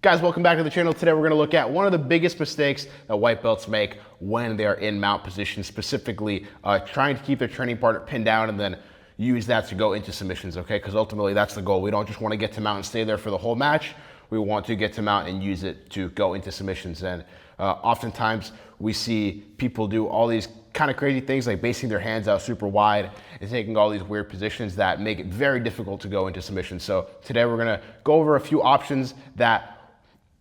Guys, welcome back to the channel. Today we're going to look at one of the biggest mistakes that white belts make when they are in mount position, specifically trying to keep their training partner pinned down and then use that to go into submissions, okay? Because ultimately that's the goal. We don't just want to get to mount and stay there for the whole match. We want to get to mount and use it to go into submissions. And oftentimes we see people do all these kind of crazy things like basing their hands out super wide and taking all these weird positions that make it very difficult to go into submissions. So today we're going to go over a few options that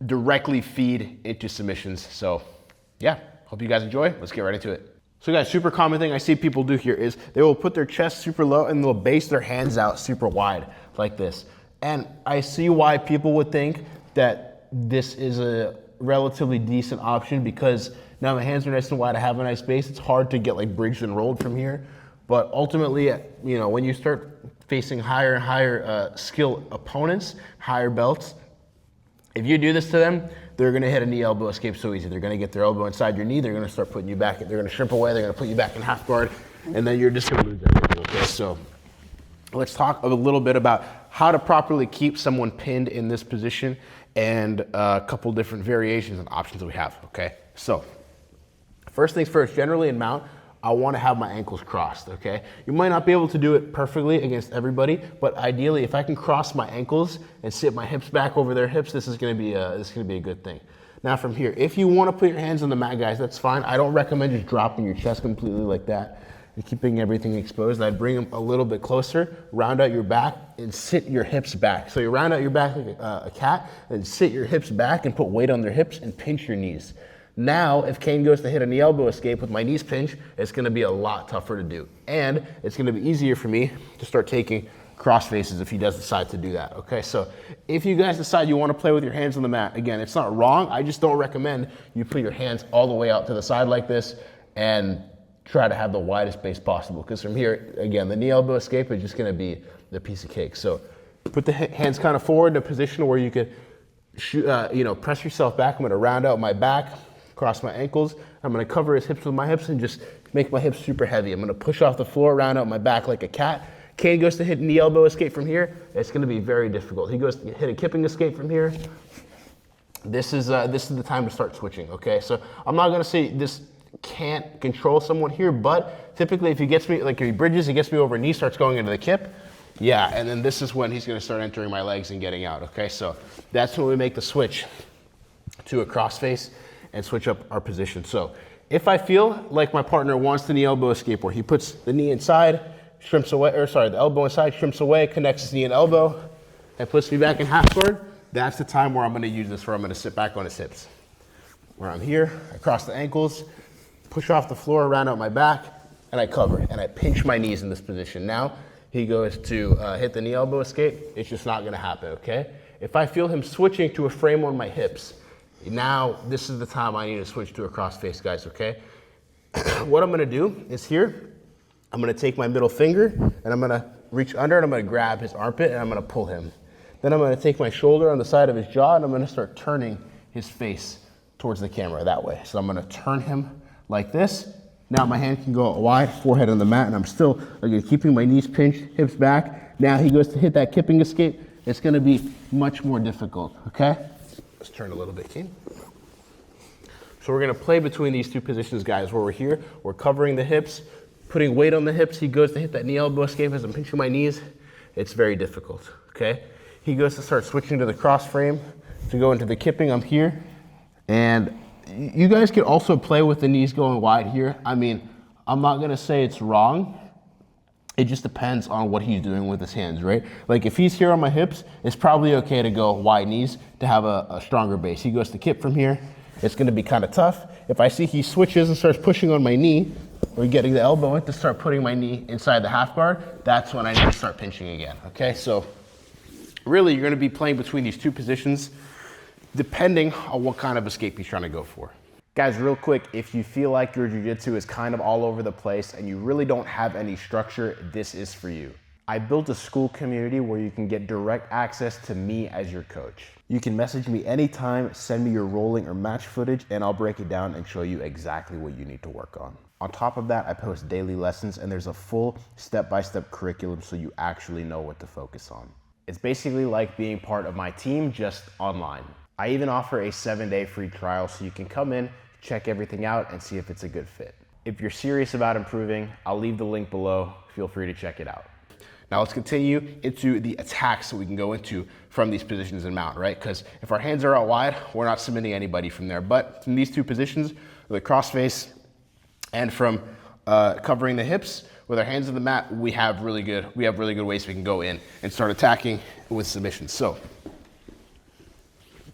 directly feed into submissions. So yeah, hope you guys enjoy. Let's get right into it. So guys, super common thing I see people do here is they will put their chest super low and they'll base their hands out super wide like this. And I see why people would think that this is a relatively decent option because now my hands are nice and wide, I have a nice base. It's hard to get like bridged and rolled from here. But ultimately, you know, when you start facing higher and higher skill opponents, higher belts, if you do this to them, they're gonna hit a knee elbow escape so easy. They're gonna get their elbow inside your knee, they're gonna start putting you back, they're gonna shrimp away, they're gonna put you back in half guard, and then you're just gonna lose everything, okay? So let's talk a little bit about how to properly keep someone pinned in this position and a couple different variations and options that we have, okay? So first things first, generally in mount, I want to have my ankles crossed, okay? You might not be able to do it perfectly against everybody, but ideally, if I can cross my ankles and sit my hips back over their hips, this is going to be a good thing. Now from here, if you want to put your hands on the mat, guys, that's fine. I don't recommend just dropping your chest completely like that and keeping everything exposed. I'd bring them a little bit closer, round out your back, and sit your hips back. So you round out your back like a cat, and sit your hips back and put weight on their hips and pinch your knees. Now, if Kane goes to hit a knee elbow escape with my knees pinched, it's gonna be a lot tougher to do. And it's gonna be easier for me to start taking cross faces if he does decide to do that, okay? So if you guys decide you wanna play with your hands on the mat, again, it's not wrong, I just don't recommend you put your hands all the way out to the side like this and try to have the widest base possible. Because from here, again, the knee elbow escape is just gonna be the piece of cake. So put the hands kind of forward in a position where you could press yourself back. I'm gonna round out my back, cross my ankles. I'm gonna cover his hips with my hips and just make my hips super heavy. I'm gonna push off the floor, round out my back like a cat. Kane goes to hit knee elbow escape from here. It's gonna be very difficult. He goes to hit a kipping escape from here. This is the time to start switching, okay? So I'm not gonna say this can't control someone here, but typically if he gets me, like if he bridges, he gets me over knee, starts going into the kip, yeah, and then this is when he's gonna start entering my legs and getting out, okay? So that's when we make the switch to a crossface and switch up our position. So if I feel like my partner wants the knee elbow escape where he puts the knee inside, shrimps away, the elbow inside, shrimps away, connects his knee and elbow, and puts me back in half guard, that's the time where I'm gonna use this, where I'm gonna sit back on his hips. Where I'm here, I cross the ankles, push off the floor, round out my back, and I cover, and I pinch my knees in this position. Now, he goes to hit the knee elbow escape, it's just not gonna happen, okay? If I feel him switching to a frame on my hips, now, this is the time I need to switch to a crossface, guys, okay? What I'm gonna do is here, I'm gonna take my middle finger and I'm gonna reach under and I'm gonna grab his armpit and I'm gonna pull him. Then I'm gonna take my shoulder on the side of his jaw and I'm gonna start turning his face towards the camera that way. So I'm gonna turn him like this. Now my hand can go wide, forehead on the mat, and I'm still again keeping my knees pinched, hips back. Now he goes to hit that kipping escape. It's gonna be much more difficult, okay? Let's turn a little bit, King. So we're gonna play between these two positions, guys, where we're here, we're covering the hips, putting weight on the hips. He goes to hit that knee elbow escape as I'm pinching my knees. It's very difficult, okay? He goes to start switching to the cross frame to go into the kipping. I'm here. And you guys can also play with the knees going wide here. I mean, I'm not gonna say it's wrong. It just depends on what he's doing with his hands, right? Like if he's here on my hips, it's probably okay to go wide knees to have a stronger base. He goes to kip from here, it's gonna be kind of tough. If I see he switches and starts pushing on my knee, or getting the elbow in to start putting my knee inside the half guard, that's when I need to start pinching again, okay? So really you're gonna be playing between these two positions depending on what kind of escape he's trying to go for. Guys, real quick, if you feel like your jiu-jitsu is kind of all over the place and you really don't have any structure, this is for you. I built a Skool community where you can get direct access to me as your coach. You can message me anytime, send me your rolling or match footage, and I'll break it down and show you exactly what you need to work on. On top of that, I post daily lessons and there's a full step-by-step curriculum so you actually know what to focus on. It's basically like being part of my team, just online. I even offer a 7-day free trial so you can come in, check everything out, and see if it's a good fit. If you're serious about improving, I'll leave the link below. Feel free to check it out. Now let's continue into the attacks that we can go into from these positions in mount, right? Because if our hands are out wide, we're not submitting anybody from there. But from these two positions, the cross face and from covering the hips, with our hands on the mat, we have really good ways we can go in and start attacking with submissions. So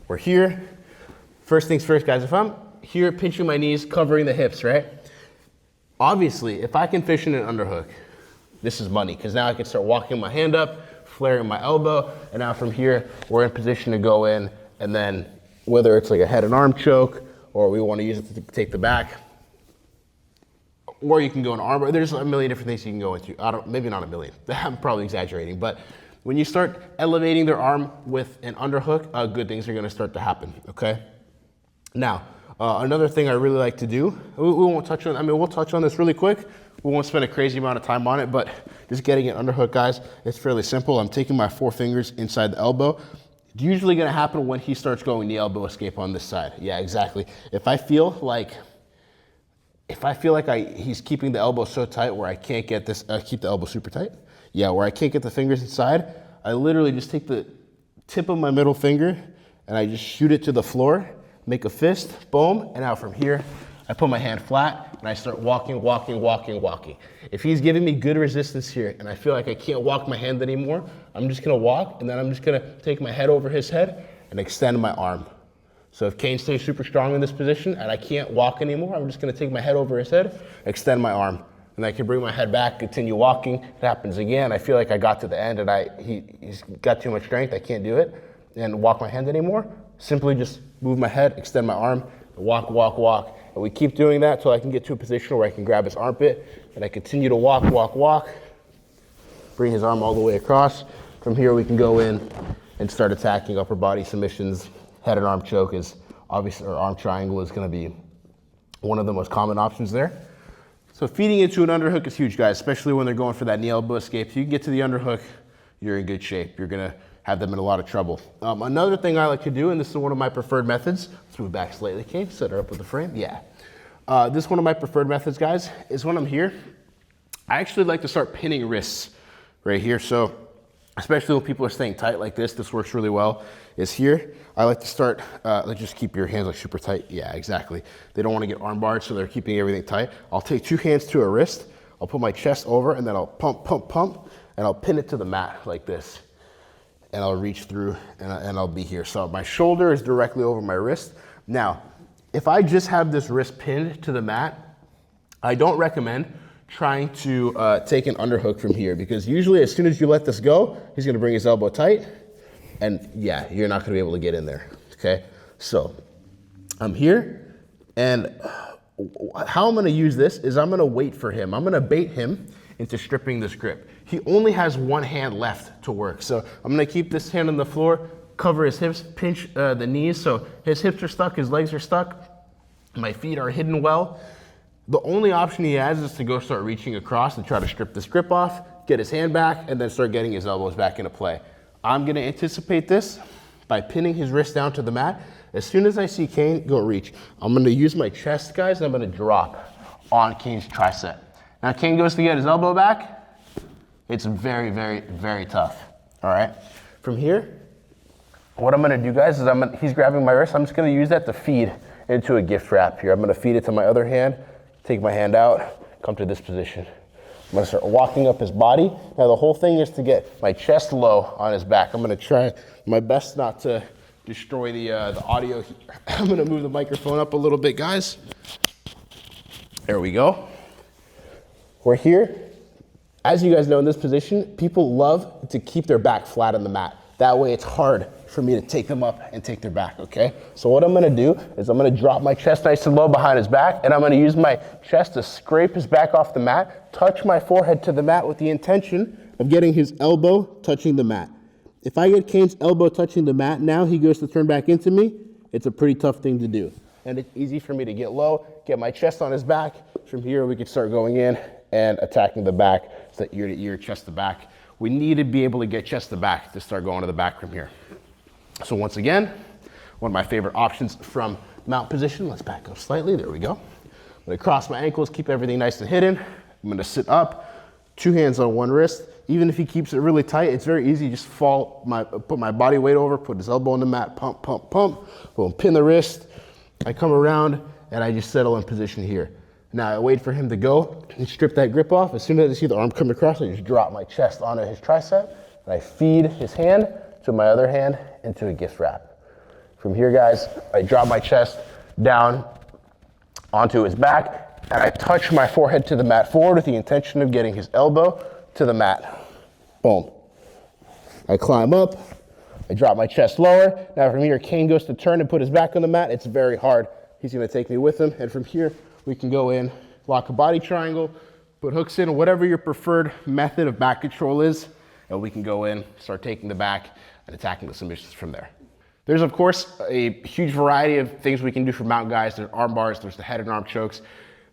we're here. First things first, guys, if I'm here pinching my knees, covering the hips, right? Obviously, if I can fish in an underhook, this is money, because now I can start walking my hand up, flaring my elbow, and now from here, we're in position to go in, and then whether it's like a head and arm choke, or we want to use it to take the back, or you can go an arm, there's a million different things you can go into. Maybe not a million, I'm probably exaggerating, but when you start elevating their arm with an underhook, good things are gonna start to happen, okay? Now, another thing I really like to do, we won't touch on, we'll touch on this really quick. We won't spend a crazy amount of time on it, but just getting an underhook, guys, it's fairly simple. I'm taking my 4 fingers inside the elbow. It's usually gonna happen when he starts going the elbow escape on this side. Yeah, exactly. If I feel like he's keeping the elbow so tight where I can't get this, keep the elbow super tight. Yeah, where I can't get the fingers inside, I literally just take the tip of my middle finger and I just shoot it to the floor, make a fist, boom, and now from here, I put my hand flat and I start walking. If he's giving me good resistance here and I feel like I can't walk my hand anymore, I'm just gonna walk and then I'm just gonna take my head over his head and extend my arm. So if Kane stays super strong in this position and I can't walk anymore, I'm just gonna take my head over his head, extend my arm. And I can bring my head back, continue walking. It happens again. I feel like I got to the end and he's got too much strength, I can't do it, and walk my hand anymore. Simply just move my head, extend my arm, walk. And we keep doing that until I can get to a position where I can grab his armpit and I continue to walk. Bring his arm all the way across. From here we can go in and start attacking upper body submissions. Head and arm choke is obviously, or arm triangle is gonna be one of the most common options there. So feeding into an underhook is huge, guys, especially when they're going for that knee elbow escape. If you can get to the underhook, you're in good shape. You're gonna have them in a lot of trouble. Another thing I like to do, and this is one of my preferred methods, let's move back slightly, Kane, set her up with the frame, yeah. This is one of my preferred methods, guys, is when I'm here, I actually like to start pinning wrists right here. So especially when people are staying tight like this works really well, is here. I like to start, let's just keep your hands like super tight. Yeah, exactly. They don't want to get arm barred, so they're keeping everything tight. I'll take 2 hands to a wrist, I'll put my chest over, and then I'll pump, and I'll pin it to the mat like this. And I'll reach through and I'll be here. So my shoulder is directly over my wrist. Now, if I just have this wrist pinned to the mat, I don't recommend trying to take an underhook from here, because usually as soon as you let this go, he's gonna bring his elbow tight, and yeah, you're not gonna be able to get in there, okay? So I'm here, and how I'm gonna use this is I'm gonna wait for him. I'm gonna bait him into stripping this grip. He only has 1 hand left to work. So I'm gonna keep this hand on the floor, cover his hips, pinch the knees. So his hips are stuck, his legs are stuck, my feet are hidden well. The only option he has is to go start reaching across and try to strip this grip off, get his hand back, and then start getting his elbows back into play. I'm gonna anticipate this by pinning his wrist down to the mat. As soon as I see Kane go reach, I'm gonna use my chest, guys, and I'm gonna drop on Kane's tricep. Now Kane goes to get his elbow back. It's very tough, all right? From here, what I'm gonna do, guys, is he's grabbing my wrist. I'm just gonna use that to feed into a gift wrap here. I'm gonna feed it to my other hand, take my hand out, come to this position. I'm gonna start walking up his body. Now the whole thing is to get my chest low on his back. I'm gonna try my best not to destroy the audio here. I'm gonna move the microphone up a little bit, guys. There we go. We're here. As you guys know, in this position, people love to keep their back flat on the mat. That way it's hard for me to take them up and take their back, okay? So what I'm gonna do is I'm gonna drop my chest nice and low behind his back, and I'm gonna use my chest to scrape his back off the mat, touch my forehead to the mat with the intention of getting his elbow touching the mat. If I get Kane's elbow touching the mat, now he goes to turn back into me, it's a pretty tough thing to do. And it's easy for me to get low, get my chest on his back. From here, we can start going in and attacking the back, so ear to ear, chest to back. We need to be able to get chest to back to start going to the back from here. So once again, one of my favorite options from mount position. Let's back up slightly, there we go. I'm gonna cross my ankles, keep everything nice and hidden. I'm gonna sit up, 2 hands on one wrist. Even if he keeps it really tight, it's very easy. Just put my body weight over, put his elbow on the mat, pump, pump, pump. Boom, pin the wrist. I come around and I just settle in position here. Now I wait for him to go and strip that grip off. As soon as I see the arm come across, I just drop my chest onto his tricep and I feed his hand to my other hand into a gift wrap. From here, guys, I drop my chest down onto his back, and I touch my forehead to the mat forward with the intention of getting his elbow to the mat. Boom. I climb up, I drop my chest lower. Now from here, Kane goes to turn and put his back on the mat. It's very hard. He's gonna take me with him, and from here, we can go in, lock a body triangle, put hooks in, whatever your preferred method of back control is, and we can go in, start taking the back and attacking the submissions from there. There's, of course, a huge variety of things we can do for mount guys. There's arm bars, there's the head and arm chokes.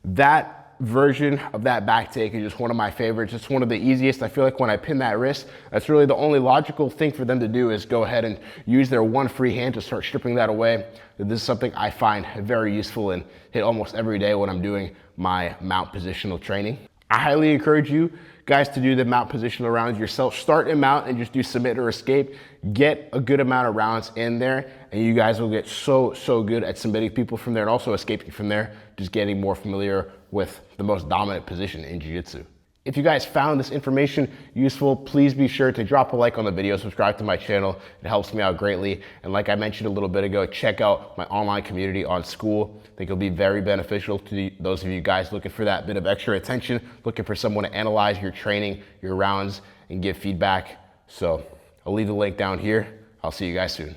That version of that back take is just one of my favorites. It's one of the easiest. I feel like when I pin that wrist, that's really the only logical thing for them to do is go ahead and use their one free hand to start stripping that away. This is something I find very useful and hit almost every day when I'm doing my mount positional training. I highly encourage you guys to do the mount positional rounds yourself. Start in mount and just do submit or escape. Get a good amount of rounds in there and you guys will get so good at submitting people from there and also escaping from there, just getting more familiar with the most dominant position in jiu-jitsu. If you guys found this information useful, please be sure to drop a like on the video, subscribe to my channel. It helps me out greatly. And like I mentioned a little bit ago, check out my online community on Skool. I think it'll be very beneficial to those of you guys looking for that bit of extra attention, looking for someone to analyze your training, your rounds, and give feedback. So I'll leave the link down here. I'll see you guys soon.